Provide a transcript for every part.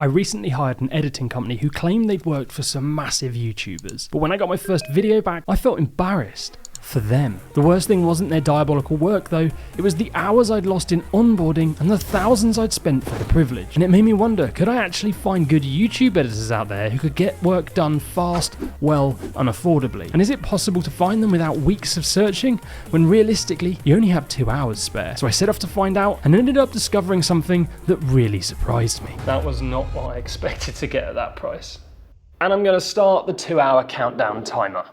I recently hired an editing company who claimed they'd worked for some massive YouTubers, but when I got my first video back, I felt embarrassed for them. The worst thing wasn't their diabolical work though, it was the hours I'd lost in onboarding and the thousands I'd spent for the privilege. And it made me wonder, could I actually find good YouTube editors out there who could get work done fast, well, and affordably? And is it possible to find them without weeks of searching, when realistically, you only have 2 hours spare? So I set off to find out and ended up discovering something that really surprised me. That was not what I expected to get at that price. And I'm going to start the 2-hour countdown timer.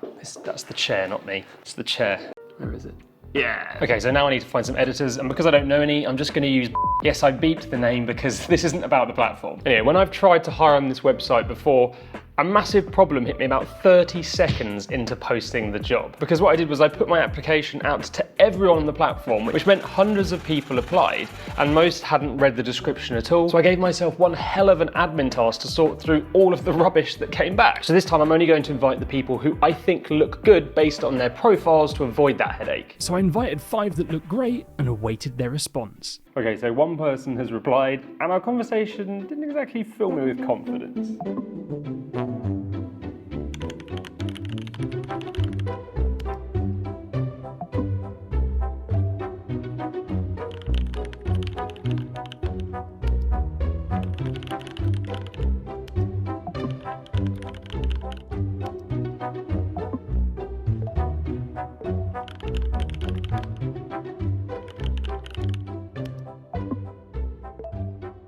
That's the chair, not me. It's the chair. Where is it? Yeah. Okay, so now I need to find some editors, and because I don't know any, I'm just going to use yes, I beeped the name because this isn't about the platform. Anyway, when I've tried to hire on this website before, a massive problem hit me about 30 seconds into posting the job. Because what I did was I put my application out to everyone on the platform, which meant hundreds of people applied, and most hadn't read the description at all. So I gave myself one hell of an admin task to sort through all of the rubbish that came back. So this time I'm only going to invite the people who I think look good based on their profiles to avoid that headache. So I invited 5 that looked great and awaited their response. Okay, so one person has replied, and our conversation didn't exactly fill me with confidence.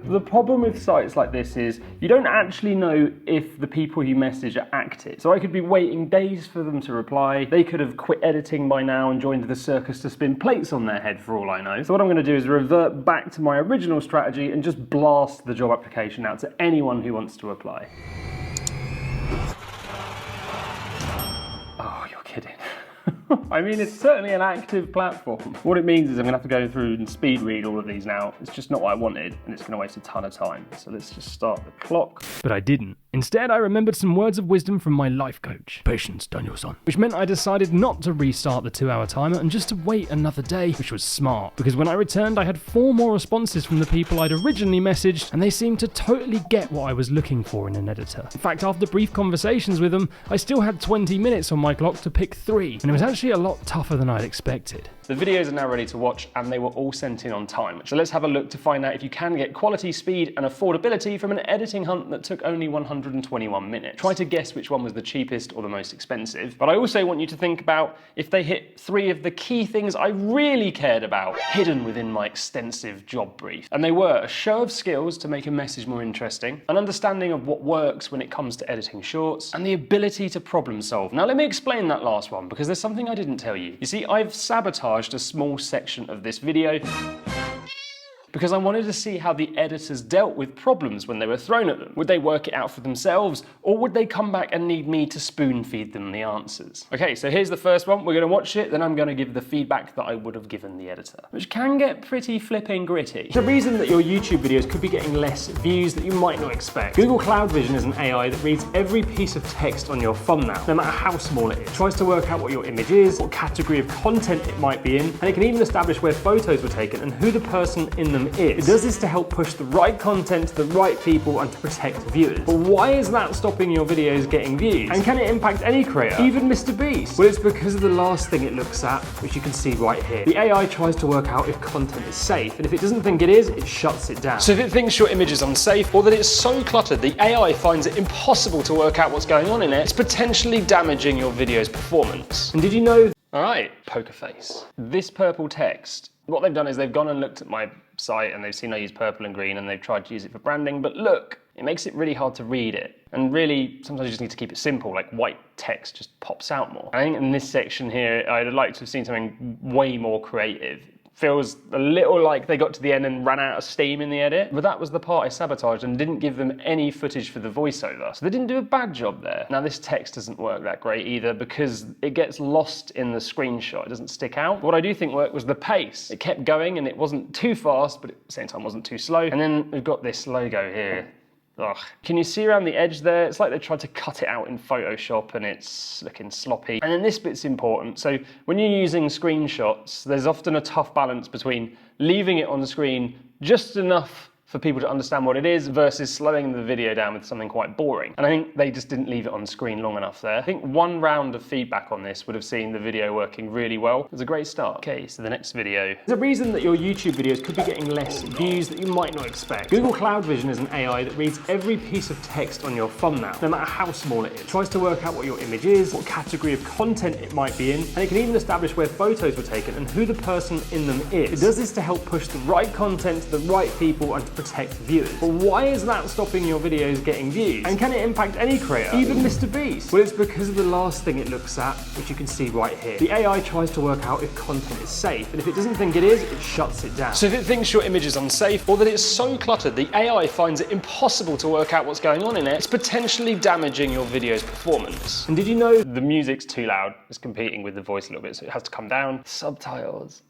The problem with sites like this is you don't actually know if the people you message are active. So I could be waiting days for them to reply. They could have quit editing by now and joined the circus to spin plates on their head for all I know. So what I'm going to do is revert back to my original strategy and just blast the job application out to anyone who wants to apply. Oh, you're kidding. I mean, it's certainly an active platform. What it means is I'm going to have to go through and speed read all of these now. It's just not what I wanted, and it's going to waste a ton of time. So let's just start the clock. But I didn't. Instead, I remembered some words of wisdom from my life coach, Patience Danielson, which meant I decided not to restart the 2-hour timer and just to wait another day, which was smart, because when I returned, I had 4 more responses from the people I'd originally messaged, and they seemed to totally get what I was looking for in an editor. In fact, after brief conversations with them, I still had 20 minutes on my clock to pick 3, and it was actually a lot tougher than I'd expected. The videos are now ready to watch, and they were all sent in on time. So let's have a look to find out if you can get quality, speed, and affordability from an editing hunt that took only 121 minutes. Try to guess which one was the cheapest or the most expensive. But I also want you to think about if they hit 3 of the key things I really cared about, hidden within my extensive job brief. And they were a show of skills to make a message more interesting, an understanding of what works when it comes to editing shorts, and the ability to problem solve. Now let me explain that last one, because there's something I didn't tell you. You see, I've sabotaged a small section of this video because I wanted to see how the editors dealt with problems when they were thrown at them. Would they work it out for themselves, or would they come back and need me to spoon feed them the answers? Okay, so here's the first one. We're going to watch it, then I'm going to give the feedback that I would have given the editor, which can get pretty flipping gritty. The reason that your YouTube videos could be getting less views that you might not expect. Google Cloud Vision is an AI that reads every piece of text on your thumbnail, no matter how small it is. It tries to work out what your image is, what category of content it might be in, and it can even establish where photos were taken and who the person in them is. It does this to help push the right content to the right people and to protect viewers. But why is that stopping your videos getting views? And can it impact any creator, even Mr. Beast? Well, it's because of the last thing it looks at, which you can see right here. The AI tries to work out if content is safe, and if it doesn't think it is, it shuts it down. So if it thinks your image is unsafe, or that it's so cluttered the AI finds it impossible to work out what's going on in it, it's potentially damaging your video's performance. And did you know? All right, poker face. This purple text, what they've done is they've gone and looked at my site and they've seen I use purple and green and they've tried to use it for branding, but look, it makes it really hard to read it. And really, sometimes you just need to keep it simple, like white text just pops out more. I think in this section here, I'd like to have seen something way more creative. Feels a little like they got to the end and ran out of steam in the edit, but that was the part I sabotaged and didn't give them any footage for the voiceover. So they didn't do a bad job there. Now this text doesn't work that great either because it gets lost in the screenshot. It doesn't stick out. What I do think worked was the pace. It kept going and it wasn't too fast, but at the same time wasn't too slow. And then we've got this logo here. Ugh. Can you see around the edge there? It's like they tried to cut it out in Photoshop and it's looking sloppy. And then this bit's important. So when you're using screenshots, there's often a tough balance between leaving it on the screen just enough for people to understand what it is versus slowing the video down with something quite boring. And I think they just didn't leave it on screen long enough there. I think one round of feedback on this would have seen the video working really well. It was a great start. Okay, so the next video. There's a reason that your YouTube videos could be getting less views that you might not expect. Google Cloud Vision is an AI that reads every piece of text on your thumbnail, no matter how small it is. It tries to work out what your image is, what category of content it might be in, and it can even establish where photos were taken and who the person in them is. It does this to help push the right content to the right people and to protect viewers. But why is that stopping your videos getting views? And can it impact any creator, even Mr. Beast? Well, it's because of the last thing it looks at, which you can see right here. The AI tries to work out if content is safe, and if it doesn't think it is, it shuts it down. So if it thinks your image is unsafe, or that it's so cluttered the AI finds it impossible to work out what's going on in it, it's potentially damaging your video's performance. And did you know the music's too loud? It's competing with the voice a little bit, so it has to come down. Subtitles.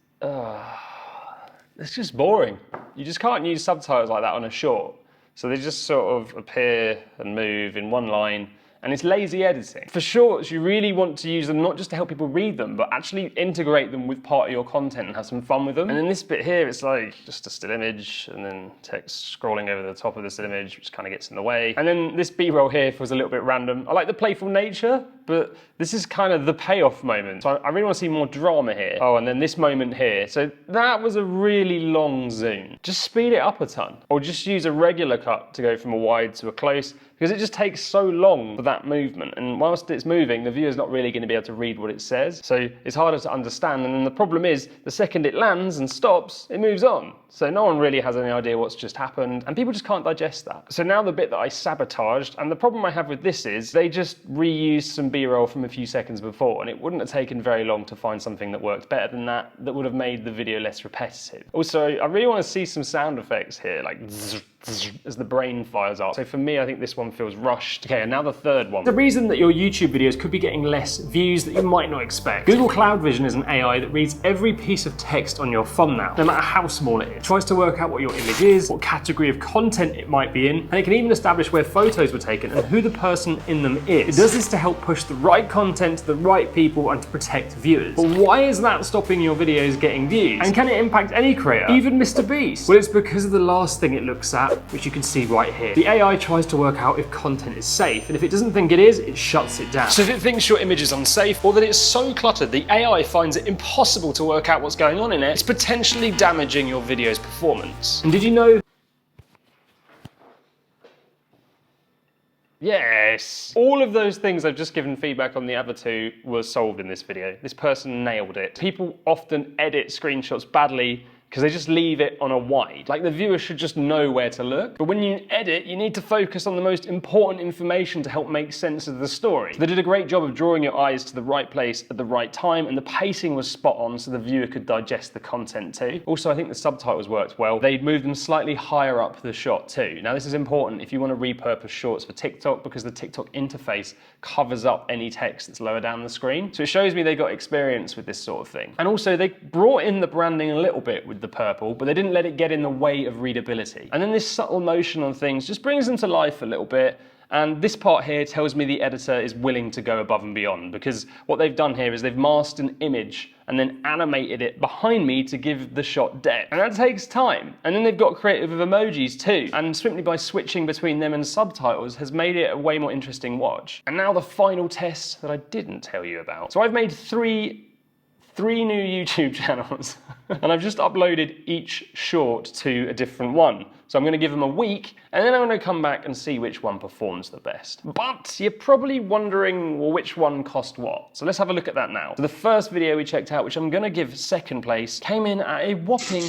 It's just boring. You just can't use subtitles like that on a short. So they just sort of appear and move in one line, and it's lazy editing. For shorts, you really want to use them not just to help people read them, but actually integrate them with part of your content and have some fun with them. And then this bit here, it's like just a still image and then text scrolling over the top of the still image, which kind of gets in the way. And then this B-roll here feels a little bit random. I like the playful nature, but this is kind of the payoff moment. So I really want to see more drama here. Oh, and then this moment here. So that was a really long zoom. Just speed it up a ton, or just use a regular cut to go from a wide to a close, because it just takes so long for that movement. And whilst it's moving, the viewer's not really going to be able to read what it says. So it's harder to understand. And then the problem is, the second it lands and stops, it moves on. So no one really has any idea what's just happened, and people just can't digest that. So now the bit that I sabotaged, and the problem I have with this is, they just reused some B-roll from a few seconds before, and it wouldn't have taken very long to find something that worked better than that, that would have made the video less repetitive. Also, I really want to see some sound effects here, like zzz, zzz, as the brain fires up. So for me, I think this one feels rushed. Okay, and now the third one. The reason that your YouTube videos could be getting less views that you might not expect. Google Cloud Vision is an AI that reads every piece of text on your thumbnail, no matter how small it is. It tries to work out what your image is, what category of content it might be in, and it can even establish where photos were taken and who the person in them is. It does this to help push the right content to the right people and to protect viewers. But why is that stopping your videos getting views? And can it impact any creator, even Mr. Beast? Well, it's because of the last thing it looks at, which you can see right here. The AI tries to work out if content is safe, and if it doesn't think it is, it shuts it down. So if it thinks your image is unsafe, or that it's so cluttered the AI finds it impossible to work out what's going on in it, it's potentially damaging your video's performance. And did you know? Yes! All of those things I've just given feedback on the other two were solved in this video. This person nailed it. People often edit screenshots badly because they just leave it on a wide. Like, the viewer should just know where to look. But when you edit, you need to focus on the most important information to help make sense of the story. So they did a great job of drawing your eyes to the right place at the right time, and the pacing was spot on so the viewer could digest the content too. Also, I think the subtitles worked well. They'd moved them slightly higher up the shot too. Now, this is important if you want to repurpose shorts for TikTok, because the TikTok interface covers up any text that's lower down the screen. So it shows me they got experience with this sort of thing. And also, they brought in the branding a little bit with the purple, but they didn't let it get in the way of readability. And then this subtle motion on things just brings them to life a little bit. And this part here tells me the editor is willing to go above and beyond, because what they've done here is they've masked an image and then animated it behind me to give the shot depth. And that takes time. And then they've got creative with emojis too. And simply by switching between them and subtitles has made it a way more interesting watch. And now the final test that I didn't tell you about. So I've made three new YouTube channels and I've just uploaded each short to a different one. So I'm going to give them a week, and then I'm going to come back and see which one performs the best. But you're probably wondering, well, which one cost what? So let's have a look at that now. So the first video we checked out, which I'm going to give second place, came in at a whopping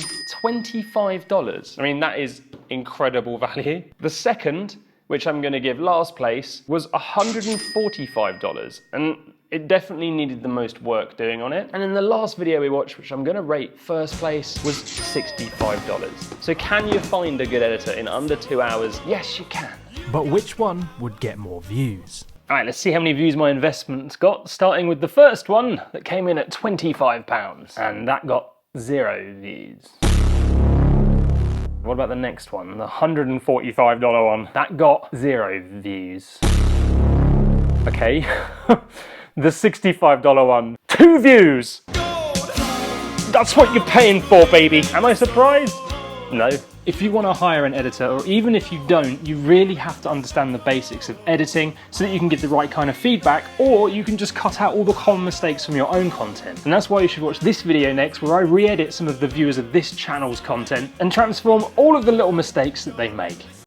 $25. I mean, that is incredible value. The second, which I'm going to give last place, was $145. And it definitely needed the most work doing on it. And then the last video we watched, which I'm gonna rate first place, was $65. So can you find a good editor in under 2 hours? Yes, you can. But which one would get more views? All right, let's see how many views my investment's got, starting with the first one that came in at £25, and that got 0 views. What about the next one, the $145 one? That got 0 views. Okay. The $65 one, 2 views! That's what you're paying for, baby! Am I surprised? No. If you want to hire an editor, or even if you don't, you really have to understand the basics of editing so that you can get the right kind of feedback, or you can just cut out all the common mistakes from your own content. And that's why you should watch this video next, where I re-edit some of the viewers of this channel's content and transform all of the little mistakes that they make.